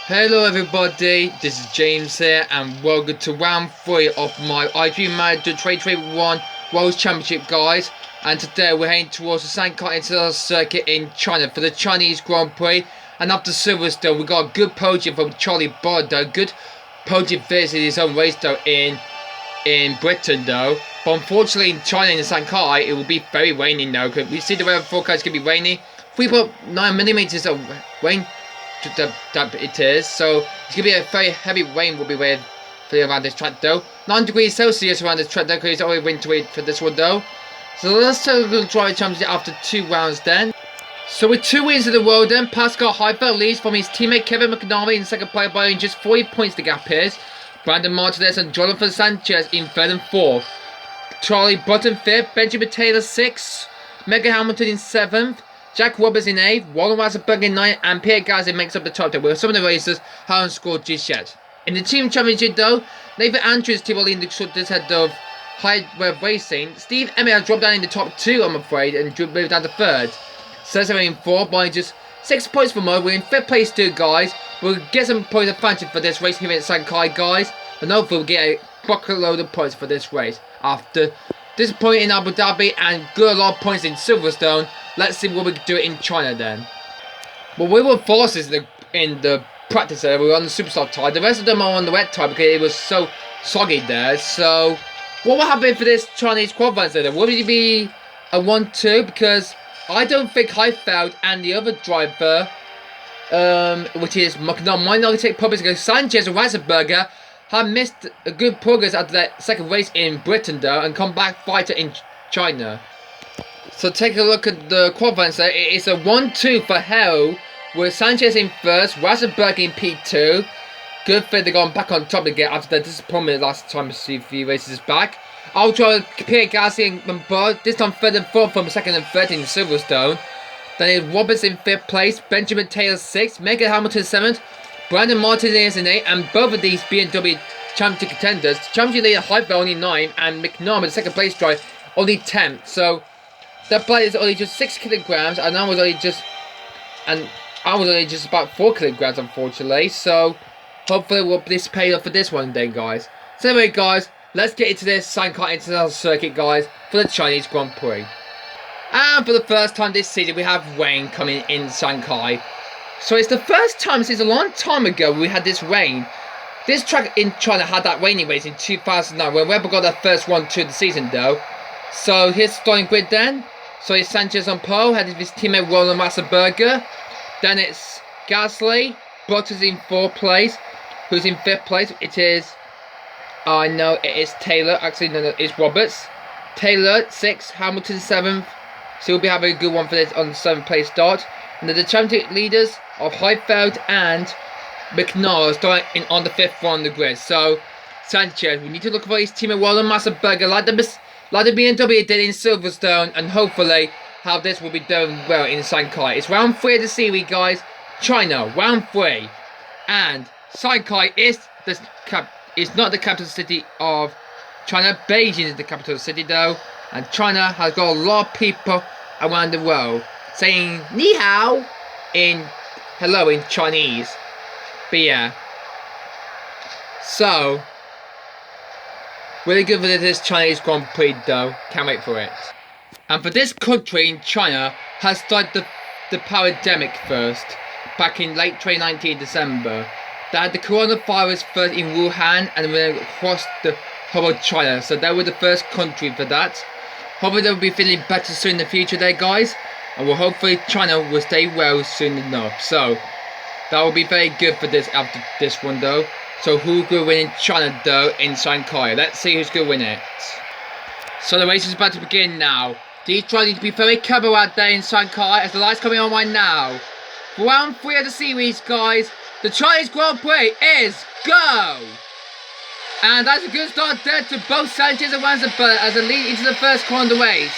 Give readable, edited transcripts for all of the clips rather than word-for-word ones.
Hello everybody, this is James here and welcome to round 3 of my IGP Manager 2021 World Championship guys. And today we're heading towards the Shanghai International Circuit in China for the Chinese Grand Prix. And after Silverstone we got a good podium from Charlie Bardo, good podium finish in his own race though in Britain though. But unfortunately in China, in Shanghai, it will be very rainy now because we see the weather forecast could be rainy. 3.9 millimeters of rain that it is, so it's gonna be a very heavy rain will be with around this track though. 9 degrees Celsius around this track though, because it's already wintry for this one though. So let's take a good drive championship after 2 rounds then. So with 2 wins in the world then, Pascal Heifeld leads from his teammate Kevin McNamara in second place by just 40 points the gap is. Brandon Martinez and Jonathan Sanchez in 3rd and 4th. Charlie Button 5th, Benjamin Taylor 6th, Megan Hamilton in 7th. Jack Roberts in 8th, Wallen Wasserberg in 9th, and Pierre Gasly makes up the top 10, where some of the racers haven't scored just yet. In the team championship though, Nathan Andrews' team will lead the shortest head of High Web Racing. Steve Emmett has dropped down in the top 2, I'm afraid, and moved down to 3rd. Cesar in 4th by just 6 points for more. We're in 5th place too, guys. We'll get some points advantage for this race here at Shanghai, guys, and hopefully we'll get a bucket load of points for this race. After disappointing in Abu Dhabi and good a lot of points in Silverstone, let's see what we can do in China then. Well, we were forces in the practice area. We were on the superstar tire. The rest of them are on the wet tire because it was so soggy there. So, what will happen for this Chinese qualifying then? Will it be a 1-2? Because I don't think Heifeld and the other driver, which is McNamara, might not take progress because Sanchez and Ratzenberger have missed a good progress after that second race in Britain though, and come back fighter in China. So take a look at the qualifying there. It is a 1-2 for Hell, with Sanchez in 1st, Ratzenberger in P2. Good thing they're going back on top again after their disappointment last time to see a few races back. Ultra Pierre Gasly and Bud, this time 3rd and 4th from 2nd and 3rd in Silverstone. Then it's Roberts in 5th place, Benjamin Taylor 6th, Megan Hamilton 7th, Brandon Martinez in 8th, and both of these BMW championship contenders. Championship leader Heifeld only 9th, and McNamara, the 2nd place driver, only 10th. So that plate is only just 6 kilograms, and I was only just about 4 kilograms, unfortunately. So hopefully we'll this pay off for this one then, guys. So anyway, guys, let's get into this Shanghai International Circuit, guys, for the Chinese Grand Prix. And for the first time this season, we have rain coming in Shanghai. So it's the first time since a long time ago we had this rain. This track in China had that rainy race in 2009 when Red Bull got their first 1-2 of the season though. So here's the starting grid then. So it's Sanchez on pole, headed his teammate Roland Wasserberger. Then it's Gasly, Bottas in 4th place, who's in 5th place. It is, I know it is Taylor, actually no, it's Roberts. Taylor 6th, Hamilton 7th. So we'll be having a good one for this on the 7th place start. And then the championship leaders of Heifeld and McNamara starting on the 5th one on the grid. So Sanchez, we need to look for his teammate Roland Wasserberger like the BMW did in Silverstone, and hopefully how this will be doing well in Shanghai. It's round 3 of the series, guys. China, round 3. And Shanghai is not the capital city of China. Beijing is the capital city though. And China has got a lot of people around the world saying ni hao in hello in Chinese. But yeah. So really good for this Chinese Grand Prix though. Can't wait for it. And for this country in China has started the pandemic first. Back in late 2019 December. They had the coronavirus first in Wuhan and then across the whole of China. So they were the first country for that. Hopefully they'll be feeling better soon in the future there, guys. And well, hopefully China will stay well soon enough. So that will be very good for this after this one though. So who will win in China though in Shanghai? Let's see who's going to win it. So the race is about to begin now. These drivers need to be very careful out there in Shanghai as the lights coming on right now. For round 3 of the series, guys, the Chinese Grand Prix is go! And that's a good start there to both Sanchez and Ratzenberger as they lead into the first corner of the race.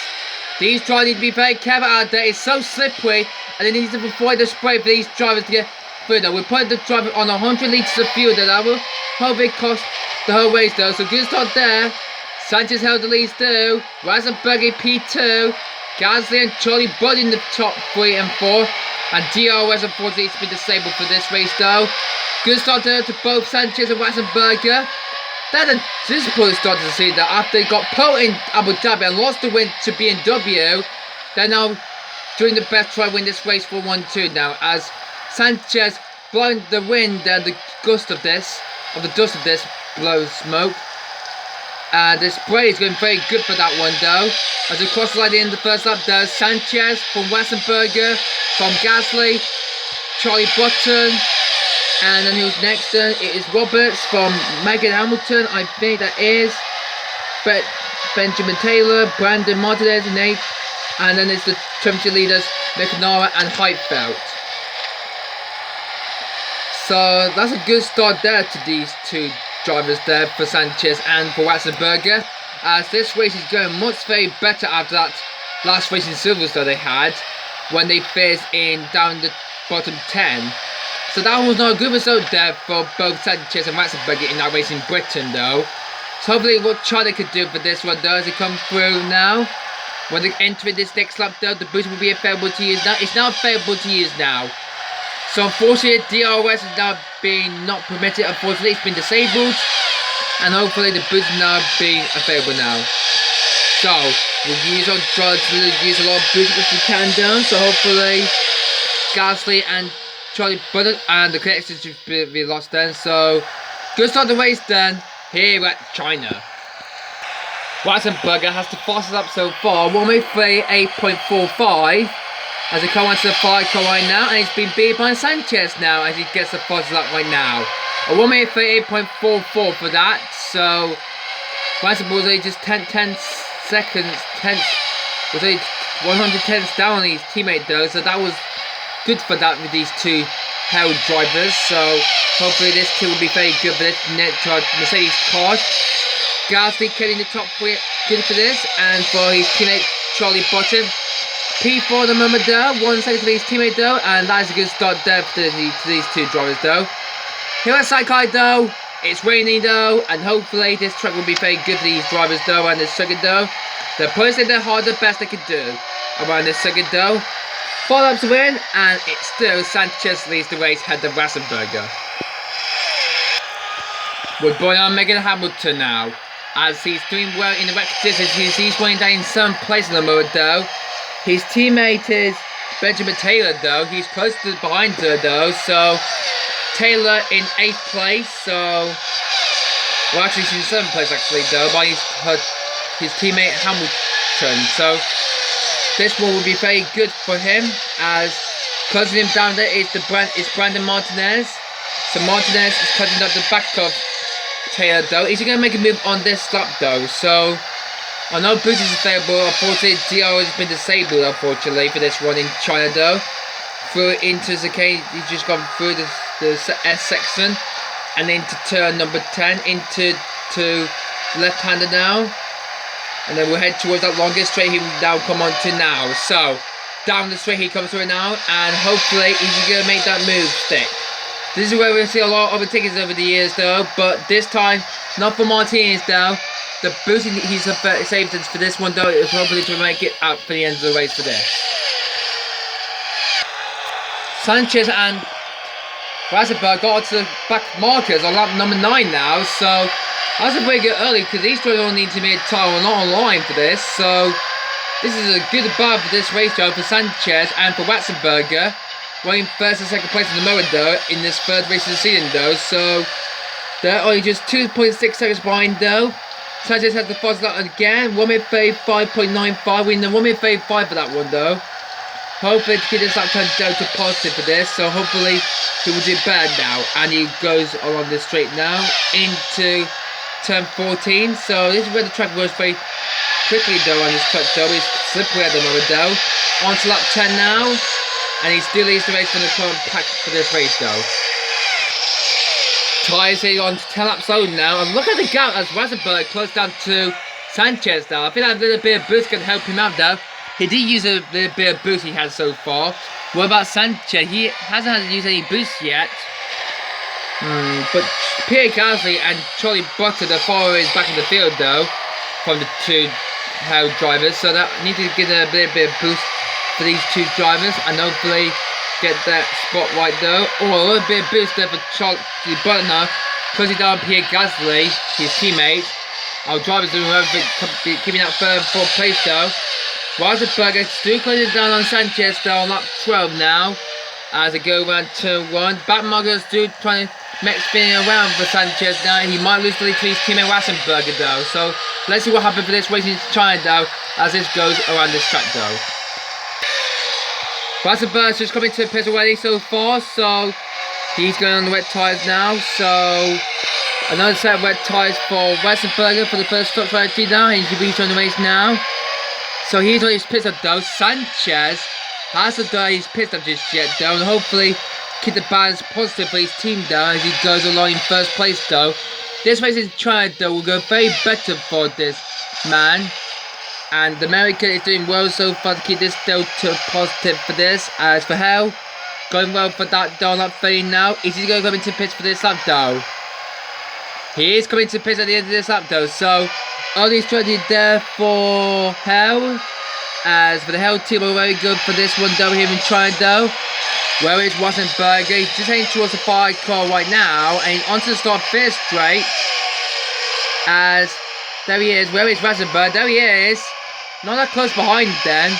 These drivers need to be very careful out there. It's so slippery and they need to avoid the spray for these drivers to get through there. We'll put the driver on 100 litres of fuel there. That will hopefully cost the whole race though. So good start there. Sanchez held the lead too. Ratzenberger P2. Gasly and Charlie Budd in the top 3 and 4. And DRS unfortunately has been disabled for this race though. Good start there to both Sanchez and Ratzenberger. That's a disappointing start to the season that after they got pole in Abu Dhabi and lost the win to BMW, they're now doing the best to try to win this race for 1-2 now, as Sanchez blowing the wind and the gust of this, the dust of this blows smoke. And this spray is going very good for that one though. As we cross the line in the first lap though, Sanchez from Ratzenberger, from Gasly, Charlie Button, and then who's next then? It is Roberts from Megan Hamilton, I think that is. Benjamin Taylor, Brandon Martinez, Nate, and then it's the championship leaders, McNara and Heidfeld. So that's a good start there to these two drivers there for Sanchez and for Ratzenberger, as this race is going much very better after that last race in Silverstone they had when they finished in down the bottom 10. So that was not a good result there for both Sanchez and Ratzenberger in that race in Britain though. So hopefully what China could do for this one though as they come through now. When they enter this next lap though, the boost will be available to use now. It's now available to use now. So unfortunately DRS is now being not permitted, unfortunately it's been disabled. And hopefully the boost is now being available now. So we'll use our drugs to use a lot of boost if we can down. So hopefully Gasly and Charlie Button and the connection should be lost then. So good start the race then here at China. Ratzenberger has the fastest lap so far, 1:03 8.45. As he comes onto the 5 car right now, and he's been beat by Sanchez now as he gets the fastest lap right now. A 1:03 8.44 for that. So Ratzenberger was just 10 seconds, was 110 down on his teammate though. So that was good for that with these two held drivers. So hopefully this team will be very good for this Mercedes cars. Gasly getting the top 3, good for this, and for his teammate Charlie Button. P4 at the moment though, 1 second for his teammate though, and that is a good start there for these two drivers though. Here at Shanghai though, it's raining though, and hopefully this track will be very good for these drivers though and this circuit though. They're pushing their hard, the best they can do around this circuit though. 4 laps to win, and it's still Sanchez leads the race ahead of Ratzenberger. We're going on Megan Hamilton now, as he's doing well in the record. He's running down in 7th place at the moment though. His teammate is Benjamin Taylor though. He's close to behind her though. So Taylor in 8th place. So well, actually she's in 7th place actually though by his teammate Hamilton. So this one will be very good for him, as closing him down there is Brandon Martinez. So Martinez is cutting up the back of Taylor though. Is he going to make a move on this lap though? So I know boost is available. Unfortunately DR has been disabled unfortunately for this one in China though. Through into Zakane, he's just gone through the S section and into turn number 10 into left-hander now. And then we'll head towards that longest straight he will now come on to now. So down the straight he comes through now, and hopefully he's going to make that move stick. This is where we'll see a lot of overtakings over the years though, but this time not for Martinez though. The boost he's saved for this one though is hopefully to make it out for the end of the race for this. Sanchez and Ratzenberger got onto the back markers on lap number 9 now, so that's a pretty good early because these two don't need to be a title not online for this. So this is a good above for this race though for Sanchez and for Ratzenberger, running first and second place at the moment though in this third race of the season though. So they're only just 2.6 seconds behind though. Sanchez has the fastest lap again, 1:35.95, winning the 1:35 for that one though. Hopefully to keep this lap time down to positive for this, so hopefully he will do better now. And he goes along this straight now into turn 14. So this is where the track goes very quickly though on this cut though. It's slippery at the moment though. On to lap 10 now, and he still leads the race from the current pack for this race though. Tyres here on to 10 laps old now, and look at the gap as Ratzenberger close down to Sanchez now. I think that little bit of boost can help him out though. He did use a little bit of boost he had so far. What about Sanchez? He hasn't had to use any boost yet. But Pierre Gasly and Charlie Button, the followers back in the field though, from the two drivers. So that need to get a little bit of boost for these two drivers, and hopefully get that spot right though. Oh, a little bit of boost there for Charlie Butler now. Closing down Pierre Gasly, his teammate. Our drivers doing everything, keeping that third and fourth place though. Weisenberger still closing down on Sanchez though on lap 12 now. As they go around turn 1. Batmugger still trying to make spinning around for Sanchez now. He might lose the lead to his teammate Weisenberger though. So let's see what happens for this race in China though, as this goes around this track though. Weisenberger's just coming to the pits already so far, so he's going on the wet tyres now. So another set of wet tyres for Weisenberger for the first stop right now. He should be on the race now. So he's on his pit stop though. Sanchez hasn't done his pit stop just yet though, and hopefully keep the balance positive for his team though as he goes along in first place though. This race in China though will go very better for this man, and the American is doing well so far to keep this delta positive for this. As for Hell, going well for that though, not failing now. Is he going to come into pits for this lap though? He is coming to pits at the end of this lap though, so early strategy there for Hell. As for the Hell team are very good for this one though here in China though. Where is Weisenberger? He's just heading towards the 5 car right now, and onto the start fifth straight. As there he is. Where is Weisenberger? There he is. Not that close behind then.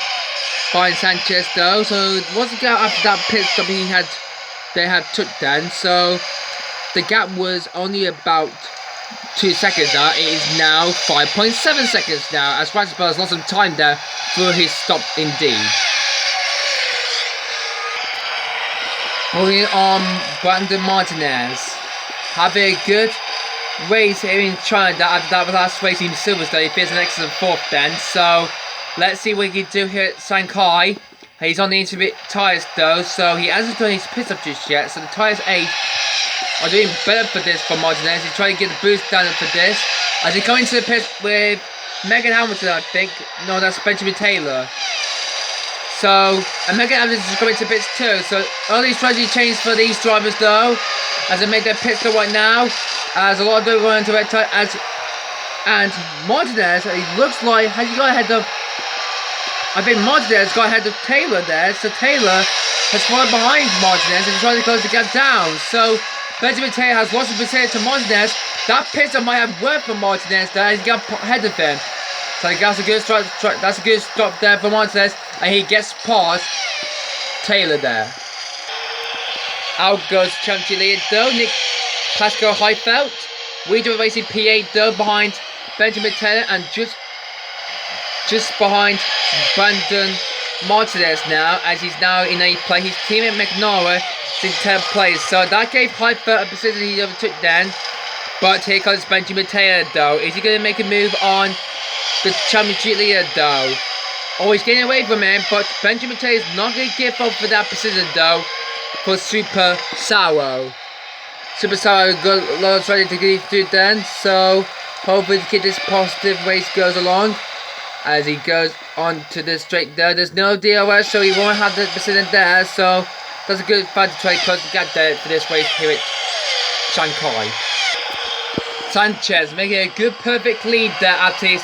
Behind Sanchez though. So what's the gap after that pit stop they had took then? So the gap was only about 2 seconds now. It is now 5.7 seconds now, as Weisenberger has lost some time there for his stop indeed. Moving on, Brandon Martinez. Having a good race here in China after that last race in Silverstone. He finished an excellent 4th then. So let's see what he can do here at Shanghai. He's on the intermediate tyres though, so he hasn't done his pit stop just yet. So the tyres 8 are doing better for this for Martinez. He's trying to get the boost down for this. As he comes into the pit with Megan Hamilton, I think. No, that's Benjamin Taylor. So, and Megan Hamilton is coming to pits too. So early strategy change for these drivers though, as they make their pit stop right now. As a lot of them going into red tire. And Martinez, it looks like, has he got ahead of, I think Martinez got ahead of Taylor there. So Taylor has fallen behind Martinez and trying to close the gap down. So Benjamin Taylor has lost the position to Martinez. That pit stop might have worked for Martinez there. He's got ahead of him. So that's a good stop. That's a good stop there for Martinez, and he gets past Taylor there. Out goes championship leader though, Nick Pascal Heifeld. We do racing P8 though behind Benjamin Taylor, and just behind Brandon Martinez now, as he's now in 8th place. His teammate McNara is in 10th place. So that gave Heifeld a position he overtook then. But here comes Benjamin Taylor though. Is he going to make a move on the championship leader though? Oh, he's getting away from him, but Benjamin Taylor is not going to give up for that position though for Super Sour. Super Sour got a lot of strategy to get through then, so hopefully to keep this positive race goes along. As he goes on to the straight there, there's no DRS, so he won't have the position there, so that's a good fight to try to close the gap there for this race here at Shanghai. Sanchez making a good perfect lead there at his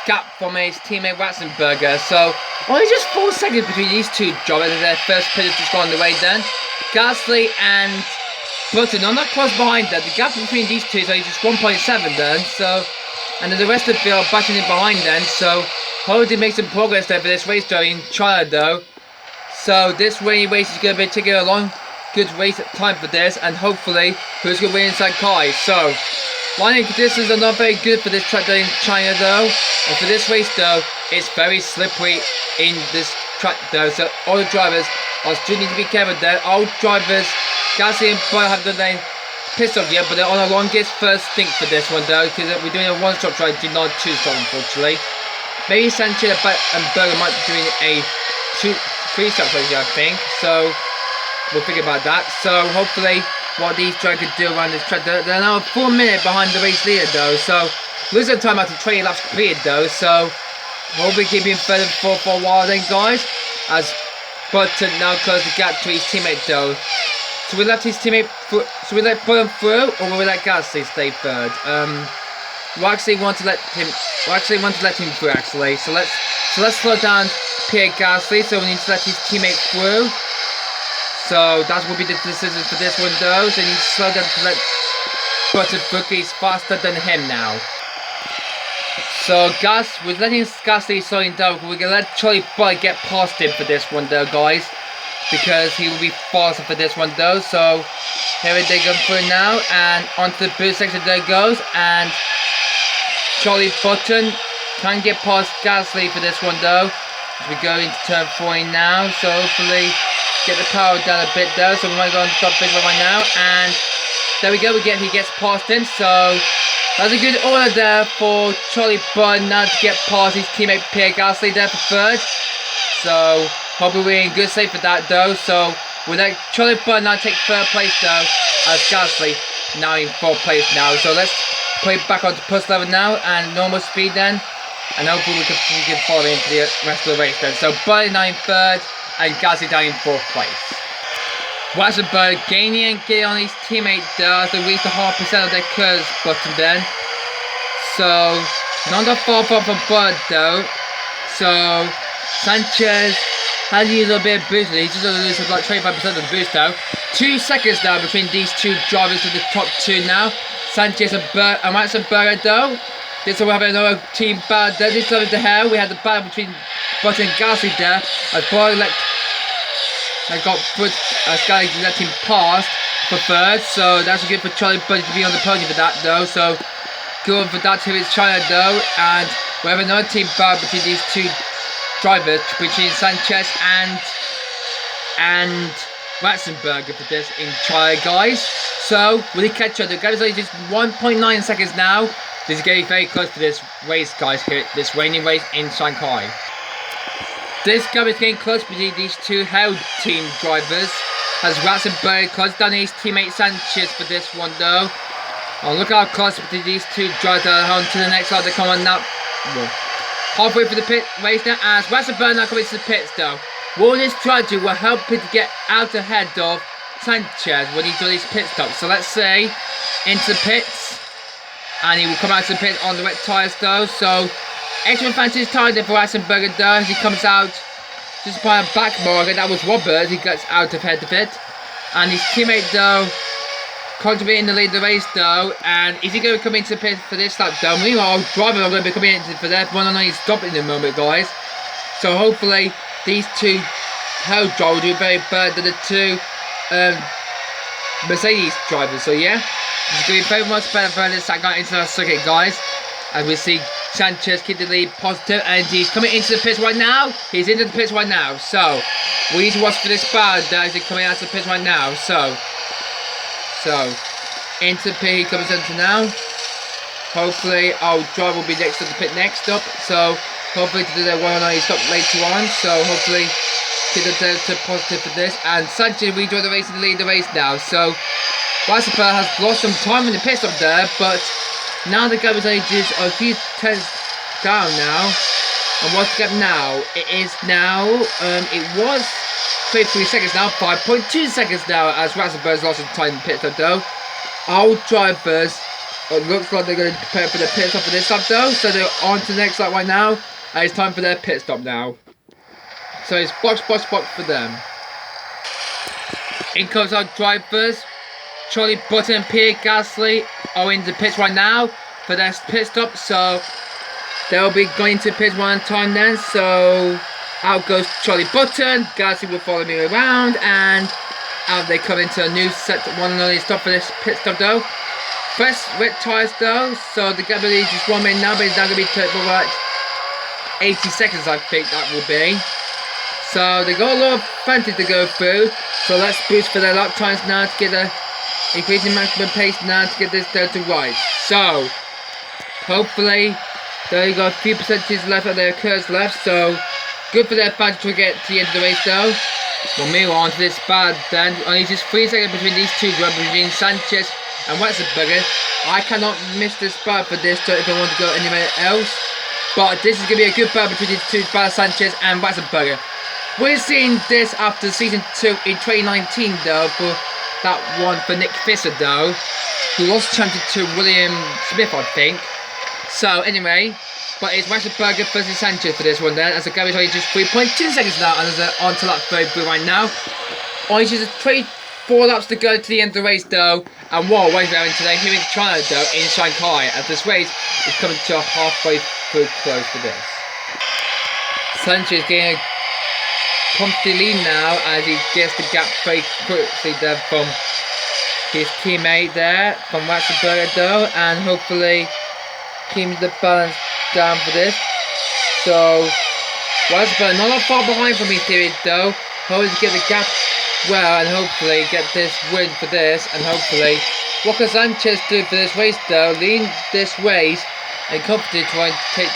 gap from his teammate Weisenberger. So only just 4 seconds between these two drivers as their first pit just gone the way then. Gasly and Button are not close behind them. The gap between these two is only just 1.7 then. So, and then the rest of the field are bashing in behind then. So hopefully make some progress there for this race though in China though. So this rainy race is going to be taking a long, good race time for this, and hopefully who's going to win inside Kai. So lining conditions are not very good for this track though in China though, and for this race though, it's very slippery in this track though, so all the drivers are still need to be careful there. All drivers, Gasly and Prix have done their pit stop yet, but they're on the longest first stint for this one though, because we're doing a one-stop try, did not two-stop unfortunately. Maybe Sanchez and Berger might be doing a 3-stop strategy I think, so we'll figure about that. So hopefully what these drivers could do around this track. They're now 4 minutes behind the race leader though, so losing time after 20 laps completed though, so we'll be keeping further for a while then guys, as Button now closed the gap to his teammate though. So we let his teammate so we let Button through, or will we let Gasly stay third? We actually want to let him through actually, so let's slow down Pierre Gasly, so we need to let his teammate through. So that will be the decision for this one though. So he needs to slow down to let Button book is faster than him now. So we're letting Gasly slowing down. We're gonna let Charlie Boy get past him for this one though, guys, because he will be faster for this one though. So here they go through now, and onto the boost section there goes, and Charlie Button can get past Gasly for this one though. As we go into turn 4 now, so hopefully get the power down a bit though. So we might go on to stop big right now, and there we go. He gets past him. So that's a good order there for Charlie Button now to get past his teammate Pierre Gasly there for third. So hopefully we're in good shape for that though. So we'll let Charlie Button now take third place though, as Gasly now in fourth place now. So let's put it back onto plus level now and normal speed then, and hopefully we can follow into the rest of the race then. So Button now in third and Gasly down in fourth place. Wassenberg gaining and getting on his teammate there as they reach the 0.5% of their curves button then. So not that far from Bud though. So Sanchez has used a bit of boost. He's just going to lose like 25% of the boost though. 2 seconds now between these two drivers to the top two now. Sanchez and Wassenberg though. This time we have another team battle there. This time with the hair we had the battle between Button and Gasly there. As Boy Sky let him pass for third, so that's good for Charlie Button to be on the podium for that though. So good for that to his China though, and we have another team battle between these two drivers, between Sanchez and Ratzenberger for this in China, guys. So will he catch up? The guys are just 1.9 seconds now. This is getting very close to this race, guys. Here, this raining race in Shanghai. This gap is getting close between these two Hell team drivers, as Ratzenberg close down his teammate Sanchez for this one though. Oh, look how close between these two drivers are on to the next lap. They come on now. Halfway through the pit race now, as Ratzenberg now coming to the pits though. What this strategy will help him to get out ahead of Sanchez when he does his pit stop. So let's say into the pits, and he will come out to the pit on the wet tyres though. So excellent fancy tyre there for Ratzenberger though, as he comes out just by a back marker. That was Robert. He gets out of head of it, and his teammate though contributing the lead of the race though. And is he going to come into the pit for this lap though? Meanwhile, driver are going to be coming into for that one, and he's stopping in a moment, guys. So hopefully these two Hell drivers will do very bad than the two Mercedes drivers. So yeah, it's going to be very much better for this Shanghai International Circuit, guys. And we see Sanchez keep the lead positive, and he's coming into the pits right now. He's into the pits right now. So we need to watch for this battle as he's coming out to the pits right now. So into the pit he comes into now. Hopefully our driver will be next to the pit next up. So hopefully to do that one on his stop later on. So hopefully keep the delta positive for this. And Sanchez rejoined the race and lead the race now. So Wassenberg has lost some time in the pit stop there, but now the gap is only just a few tenths down now. And what's the gap now? It is now, it was 33 seconds now, 5.2 seconds now, as Ratzenberg's lost some time in the pit stop though. Our drivers, it looks like they're going to prepare for their pit stop for this lap though. So they're on to the next lap right now, and it's time for their pit stop now. So it's box for them. In comes our drivers. Charlie Button and Pierre Gasly are in the pits right now for their pit stop, so they'll be going to pits one time then. So out goes Charlie Button, Gasly will follow me around, and out they come into a new set, one and only stop for this pit stop though. Fresh wet tyres though, so the gap is just 1 minute now, but it's now going to be for about 80 seconds I think that will be. So they got a lot of fancy to go through, so let's boost for their lap times now to get the increasing maximum pace now to get this delta right. So hopefully they got a few percentages left of their curves left, so good for their badge to get to the end of the race though. We'll move on to this bad then. Only just 3 seconds between these two drivers, between Sanchez and Wassenberger. I cannot miss this battle for this if I want to go anywhere else, but this is going to be a good battle between these two, Sanchez and Wassenberger. We're seeing this after season 2 in 2019 though, for that one for Nick Fisher though, who lost championship to William Smith I think. So anyway, but it's Wassenberger versus Sanchez for this one then, as the gap is only just 3.2 seconds now, and they're on to lap 33 right now. On just 4 laps to go to the end of the race though. And what a race we're having today here in China though, in Shanghai. As this race is coming to a halfway through close for this. Sanchez getting a comfy lead now as he gets the gap very quickly there from his teammate there, from Ratzenberger though. And hopefully keeping the balance down for this. So Ratzenberger not that far behind from his teammate though. Hoping to get the gap well and hopefully get this win for this, and hopefully what can Sanchez do for this race though, leading this race and confidently trying to take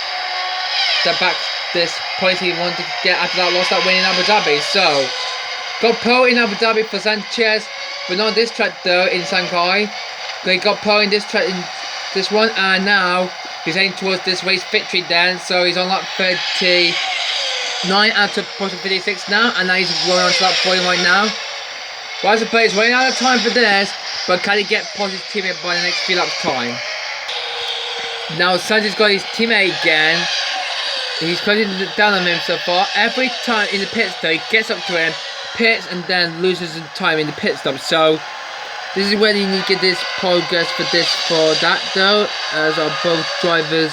that back this point he wanted to get after that lost that win in Abu Dhabi. So got pole in Abu Dhabi for Sanchez, but not on this track though in Shanghai. They got pole in this track in this one, and now he's heading towards this race victory then. So he's on lap 39 out of positive 56 now, and now he's going on to lap 40 right now. Ratzenberger is running out of time for this, but can he get positive teammate by the next few laps time? Now Sanchez got his teammate again. He's closing down on him so far. Every time in the pit stop he gets up to him, pits, and then loses some time in the pit stop. So this is where you need to get this progress for that though, as are both drivers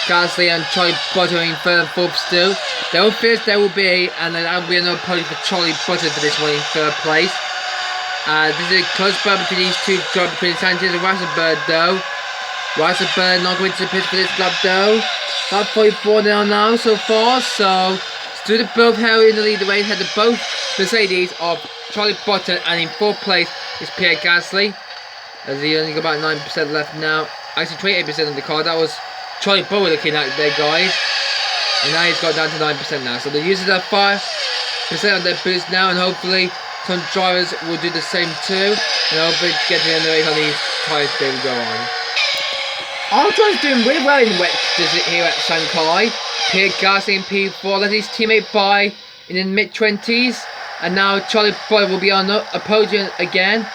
Gasly and Charlie Butter in third and fourth still. There will be, and then there will be another podium for Charlie Butter for this one in third place. This is a close battle between these two drivers, between Sanchez and Ratzenberger though. Ratzenberger not going to the pits for this lap though. Lap 44 now so far, so still both held in the lead away ahead of both Mercedes of Charlie Butter, and in fourth place is Pierre Gasly, as he only got about 9% left now. Actually 28% of the car. That was Charlie Butter looking at there, guys. And now he's got down to 9% now. So the users are 5% on their boost now, and hopefully some drivers will do the same too. And hopefully to get to the end of the race on these tyres they will go on. Armstrong's doing really well in wet here at Shanghai. Pierre Gasly in P4 led his teammate by in the mid-20s. And now Charlie Butter will be on a podium again.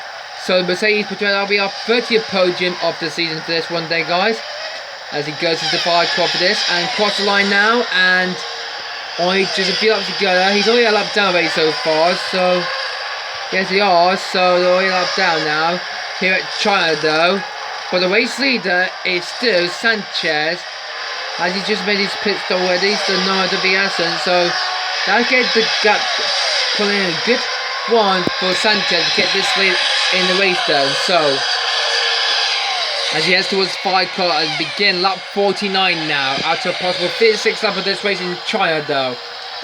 So Mercedes will be our 30th podium of the season for this one day, guys. As he goes into the 5 car for this and cross the line now, and only just a few laps to go. He's only a lap down already so far, so yes he are, so they're only a lap down now here at China though. But the race leader is still Sanchez, as he just made his pit stop already, so no other hasn't. So that'll get the gap pulling in a good one for Sanchez to get this lead in the race though. So as he heads towards 5 car and begin lap 49 now, after a possible 56 lap of this race in China though.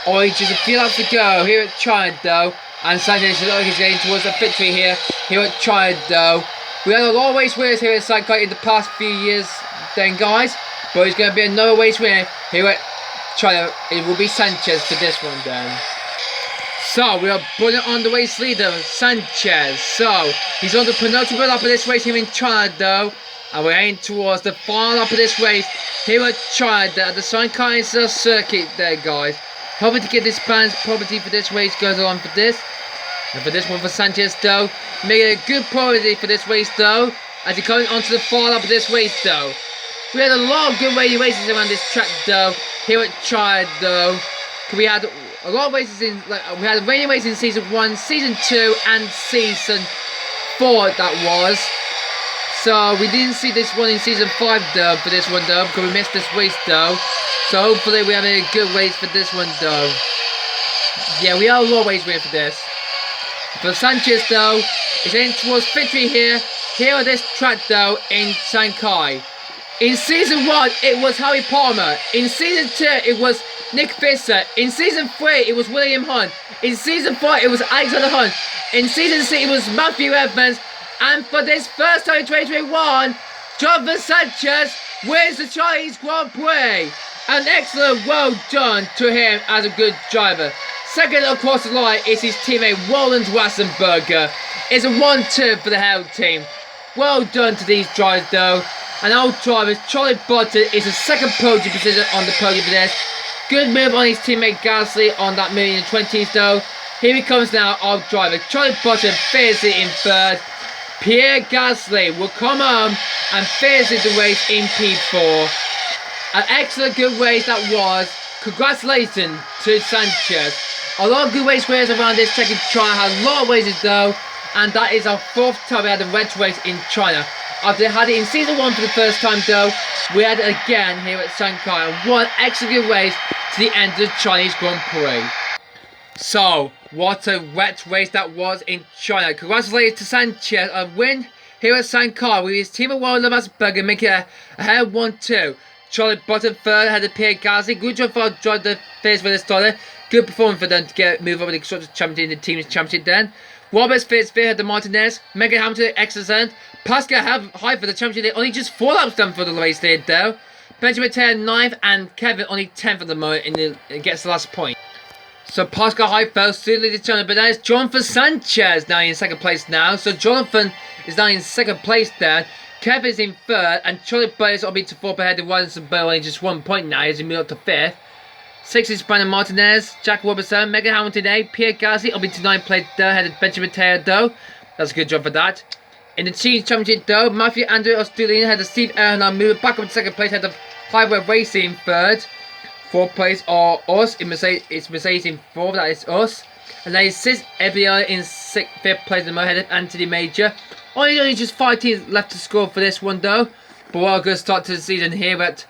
Only just a few laps to go here at China though, and Sanchez looks like he's getting towards a victory here at China though. We had a lot of race winners here at Shanghai in the past few years then, guys, but it's going to be another race winner here at China. It will be Sanchez for this one then. So we are putting on the race leader, Sanchez. So he's on the penultimate lap of this race here in China though. And we're heading towards the final lap of this race here at China at the Shanghai circuit there, guys. Hoping to get this balance property for this race goes on for this. And for this one for Sanchez though, making a good priority for this race though, as he's coming onto the final lap of this race though. We had a lot of good races around this track though, here at China though. We had a lot of races in, we had a rainy race in season 1, season 2 and season 4 that was. So we didn't see this one in season 5 though, for this one though, because we missed this race though. So hopefully we're having a good race for this one though. Yeah, we are a lot of race winning for this. For Sanchez though, is heading towards victory here on this track though in Shanghai. In season 1 it was Harry Palmer. In season 2 it was Nick Visser. In season 3 it was William Hunt. In season 4 it was Alexander Hunt. In season 6 it was Matthew Evans. And for this first time in 2021, Jonathan Sanchez wins the Chinese Grand Prix. An excellent well done to him as a good driver. Second across the line is his teammate Roland Ratzenberger. It's a 1-2 for the Held team. Well done to these drivers though. And our driver Charlie Butter is a second podium position on the podium for this. Good move on his teammate Gasly on that move in the 20s though. Here he comes now, our driver Charlie Butter fiercely in third. Pierre Gasly will come home and finish the race in P4. An excellent good race that was. Congratulations to Sanchez. A lot of good race around this track in China. Has a lot of races though, and that is our 4th time we had a red race in China. After they had it in season 1 for the first time though, we had it again here at Shanghai, and one excellent good race to the end of the Chinese Grand Prix. So, what a wet race that was in China. Congratulations to Sanchez on a win here at Shanghai with his team of World Burger making it ahead 1-2. Charlie Button third, ahead of Pierre Gasly. Good job for John the Fizz when they started. Good performance for them to move over the Constructors' Championship in the Team's Championship then. Roberts fifth, ahead of Martinez. Megan Hamilton excellent. Pascal have high for the championship. Only just 4 laps done for the race there though. Benjamin Taylor 9th and Kevin only 10th at the moment gets the last point. So Pascal High first, soon leads China, but that is Jonathan Sanchez now in 2nd place now. So Jonathan is now in 2nd place there. Kevin is in 3rd, and Charlie Bird is up into 4th ahead of Robinson Bell, only just 1 point now. He's moved up to 5th. 6th is Brandon Martinez, Jack Robertson, Megan Hamilton 8th, Pierre Gasly up into 9th place there, ahead of Benjamin Taylor though. That's a good job for that. In the Team Championship though, Matthew Andrew Australian had of Steve Erna moving back up to 2nd place, ahead of Highway Racing 3rd. 4th place are us, it's Mercedes in 4th, that is us. And then 6th, Ebiel in 5th place, ahead of Anthony Major. Only just 5 teams left to score for this one though. But what a good start to the season here at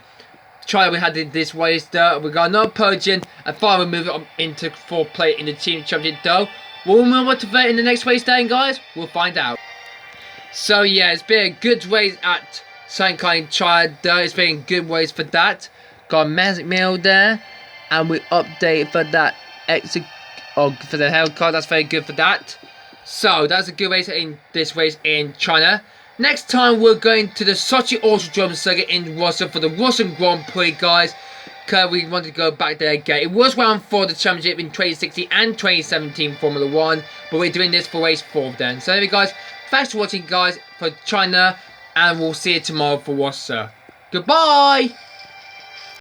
China. We had this race though. We got another podium, and finally we move it up into 4th place in the Team Championship though. Will we move on to vote in the next race then, guys? We'll find out. So yeah, it's been a good race at Shanghai in China though. It's been a good race for that. Got a magic meal there, and we update for that for the health card. That's very good for that. So that's a good race in this race in China. Next time we're going to the Sochi Autodrome Circuit in Russia for the Russian Grand Prix, guys. Because we wanted to go back there again. It was round 4 of the championship in 2016 and 2017 Formula 1, but we're doing this for race 4 then. So anyway, guys, thanks for watching, guys, for China, and we'll see you tomorrow for Russia. Goodbye.